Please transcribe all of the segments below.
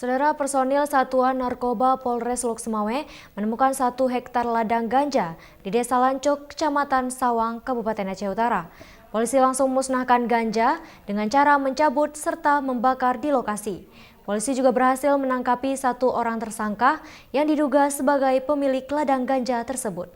Saudara, personil Satuan Narkoba Polres Loksemawe menemukan 1 hektar ladang ganja di Desa Lancok, Kecamatan Sawang, Kabupaten Aceh Utara. Polisi langsung memusnahkan ganja dengan cara mencabut serta membakar di lokasi. Polisi juga berhasil menangkapi 1 orang tersangka yang diduga sebagai pemilik ladang ganja tersebut.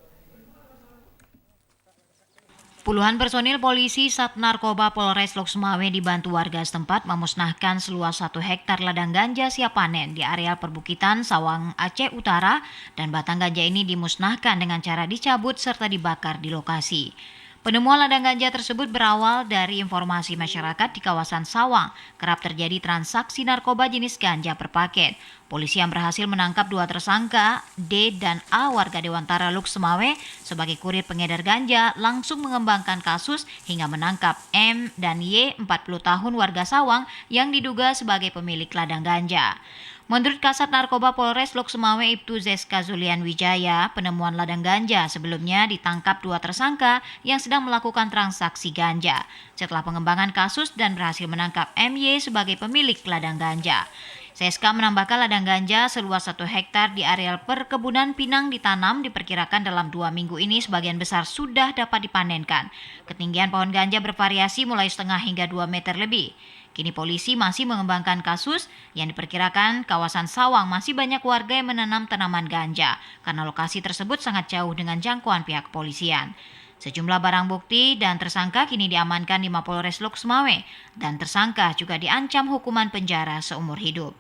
Puluhan personil polisi Sat Narkoba Polres Loksemawe dibantu warga setempat memusnahkan seluas 1 hektar ladang ganja siap panen di areal perbukitan Sawang, Aceh Utara, dan batang ganja ini dimusnahkan dengan cara dicabut serta dibakar di lokasi. Penemuan ladang ganja tersebut berawal dari informasi masyarakat di kawasan Sawang kerap terjadi transaksi narkoba jenis ganja per paket. Polisi yang berhasil menangkap 2 tersangka, D dan A warga Dewantara Loksemawe sebagai kurir pengedar ganja langsung mengembangkan kasus hingga menangkap M dan Y 40 tahun warga Sawang yang diduga sebagai pemilik ladang ganja. Menurut Kasat Narkoba Polres Loksemawe Ibtu Zeska Zulian Wijaya, penemuan ladang ganja sebelumnya ditangkap 2 tersangka yang sedang melakukan transaksi ganja. Setelah pengembangan kasus dan berhasil menangkap MY sebagai pemilik ladang ganja. Zeska menambahkan ladang ganja seluas 1 hektar di areal perkebunan pinang ditanam diperkirakan dalam 2 minggu ini sebagian besar sudah dapat dipanenkan. Ketinggian pohon ganja bervariasi mulai setengah hingga 2 meter lebih. Kini polisi masih mengembangkan kasus yang diperkirakan kawasan Sawang masih banyak warga yang menanam tanaman ganja karena lokasi tersebut sangat jauh dengan jangkauan pihak kepolisian. Sejumlah barang bukti dan tersangka kini diamankan di Mapolres Loksemawe dan tersangka juga diancam hukuman penjara seumur hidup.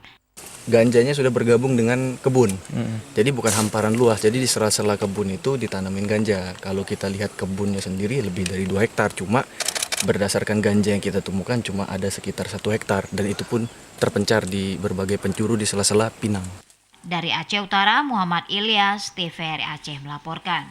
Ganjanya sudah bergabung dengan kebun, jadi bukan hamparan luas, jadi di sela-sela kebun itu ditanamin ganja. Kalau kita lihat kebunnya sendiri lebih dari 2 hektar, cuma berdasarkan ganja yang kita temukan cuma ada sekitar 1 hektar dan itu pun terpencar di berbagai penjuru di sela-sela pinang. Dari Aceh Utara, Muhammad Ilyas, TVRI Aceh melaporkan.